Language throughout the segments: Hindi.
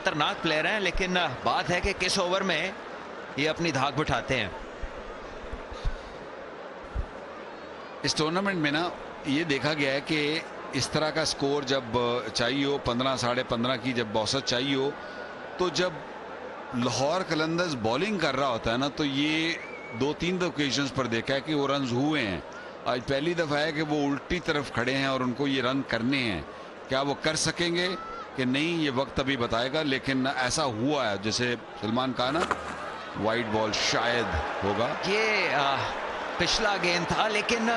खतरनाक प्लेयर हैं, लेकिन बात है कि किस ओवर में ये अपनी धाक बिठाते हैं। इस टूर्नामेंट में ना ये देखा गया है कि इस तरह का स्कोर जब चाहिए हो 15 साढ़े 15 की जब औसत चाहिए हो, तो जब लाहौर कलंदर्स बॉलिंग कर रहा होता है ना, तो ये 2-3 ओकेजन्स पर देखा है कि वो रन हुए हैं। आज पहली दफा है कि वो उल्टी तरफ खड़े हैं और उनको ये रन करने हैं। क्या वो कर सकेंगे कि नहीं, ये वक्त अभी बताएगा, लेकिन ऐसा हुआ है। जैसे सलमान कहा ना, वाइड बॉल शायद होगा। ये पिछला गेंद था, लेकिन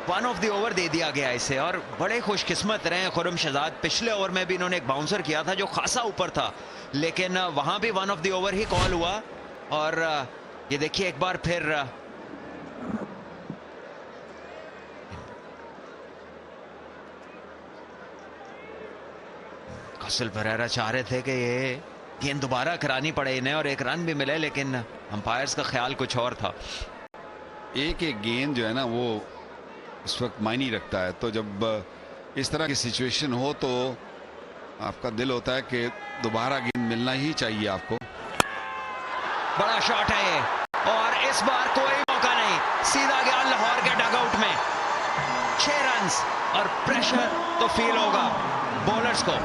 वन ऑफ द ओवर दे दिया गया इसे, और बड़े खुशकिस्मत रहे खुर्रम शहजाद। पिछले ओवर में भी इन्होंने एक बाउंसर किया था जो खासा ऊपर था, लेकिन वहां भी one of the over he call हुआ। और ये देखिए एक बार फिर कौशल परेरा चाह रहे थे कि ये गेंद दोबारा करानी पड़े इन्हें और एक रन भी मिले, लेकिन अंपायर्स का ख्याल कुछ और था। एक एक गेंद जो है ना वो इस वक्त मायने रखता है। तो जब इस तरह की सिचुएशन हो तो आपका दिल होता है कि दोबारा गेंद मिलना ही चाहिए आपको। बड़ा शॉट है ये, और इस बार कोई मौका नहीं, सीधा गया लाहौर के डगआउट में। 6 रन्स, और प्रेशर तो फील होगा बॉलर्स को।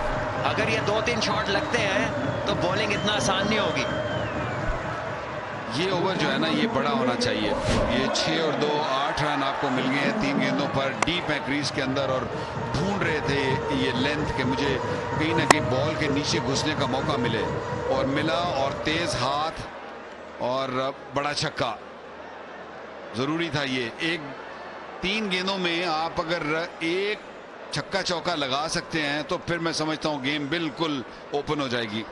अगर ये 2-3 शॉट लगते हैं तो बॉलिंग इतना आसान नहीं होगी। ये ओवर जो है ना ये बड़ा होना चाहिए। ये 6 और 2 8 रन आपको मिल गए हैं 3 गेंदों पर। डीप है क्रीज के अंदर और ढूंढ रहे थे ये लेंथ के मुझे कहीं ना कहीं बॉल के नीचे घुसने का मौका मिले, और मिला, और तेज हाथ और बड़ा छक्का जरूरी था। ये 3 गेंदों में आप अगर एक छक्का चौका लगा सकते हैं तो फिर मैं समझता हूं गेम बिल्कुल ओपन हो जाएगी।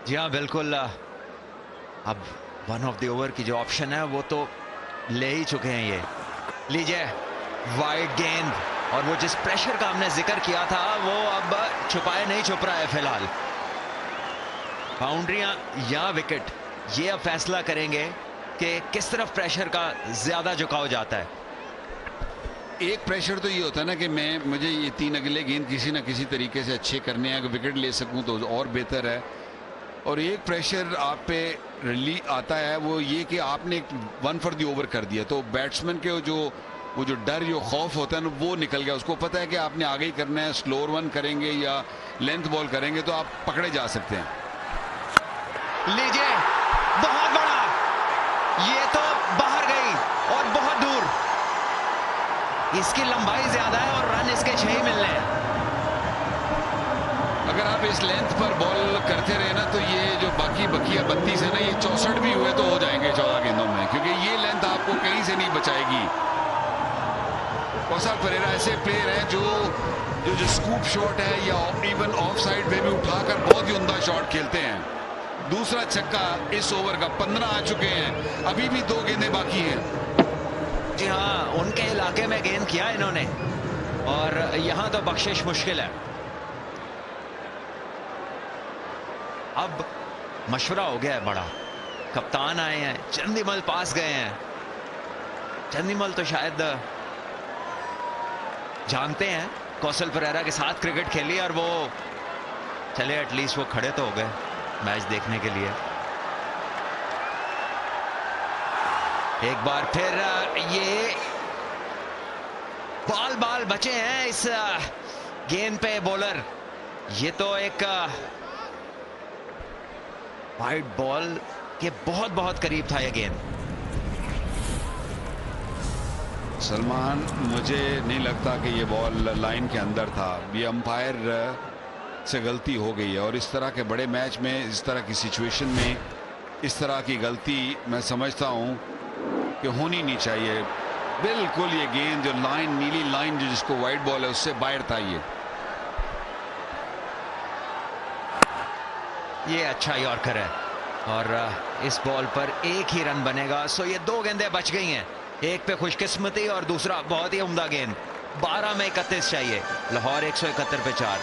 जी हाँ, बिल्कुल। अब वन ऑफ द ओवर की जो ऑप्शन है वो तो ले ही चुके हैं ये। लीजिए वाइड गेंद, और वो जिस प्रेशर का हमने जिक्र किया था वो अब छुपाए नहीं छुप रहा है फिलहाल। बाउंड्रियां या विकेट, ये अब फैसला करेंगे कि किस तरफ प्रेशर का ज्यादा झुकाव जाता है। एक प्रेशर तो ये होता है ना कि मुझे ये 3 अगले गेंद किसी ना किसी तरीके से अच्छे करने हैं, अगर विकेट ले सकूं तो और बेहतर है। और एक प्रेशर आप पे रिली आता है वो ये कि आपने 1 फॉर द ओवर कर दिया, तो बैट्समैन के वो जो डर, जो खौफ होता है ना, वो निकल गया। उसको पता है कि आपने आगे ही करना है, स्लोअर वन करेंगे या लेंथ बॉल करेंगे तो आप पकड़े जा सकते हैं। लीजिए बहुत बड़ा, ये तो बाहर गई और बहुत दूर। इसकी लंबाई ज्यादा है और रन इसके 6 ही मिलने हैं। अगर आप इस लेंथ पर बॉल करते रहे ना तो ये जो बाकी बकिया 32 है ना, ये 64 भी हुए तो हो जाएंगे 14 गेंदों में, क्योंकि ये लेंथ आपको कहीं से नहीं बचाएगी। कौशल परेरा ऐसे प्लेयर हैं जो स्कूप शॉट है या इवन ऑफ साइड पे भी उठाकर बहुत ही उम्दा शॉट खेलते हैं। दूसरा छक्का इस ओवर का, 15 आ चुके हैं, अभी भी 2 गेंदें बाकी हैं। जी हाँ, उनके इलाके में गेंद किया इन्होंने, और यहां तो बख्शिश मुश्किल है। अब मशवरा हो गया है बड़ा। कप्तान आए हैं, चंदीमल पास गए हैं। चंदीमल तो शायद जानते हैं कौशल परेरा के साथ क्रिकेट खेली, और वो चले एटलीस्ट वो खड़े तो हो गए मैच देखने के लिए। एक बार फिर ये बाल बचे हैं इस गेंद पे बॉलर। ये तो एक वाइड बॉल के बहुत करीब था ये गेंद। सलमान, मुझे नहीं लगता कि ये बॉल लाइन के अंदर था। ये अंपायर से गलती हो गई है, और इस तरह के बड़े मैच में, इस तरह की सिचुएशन में इस तरह की गलती मैं समझता हूं कि होनी नहीं चाहिए। बिल्कुल ये गेंद जो लाइन, नीली लाइन जो जिसको वाइड बॉल है, उससे बाहर था ये अच्छा यॉर्कर है, और इस बॉल पर एक ही रन बनेगा। सो ये 2 गेंदें बच गई हैं, एक पे खुशकिस्मती और दूसरा बहुत ही उम्दा गेंद। 12 में 31 चाहिए। लाहौर 171 पे 4।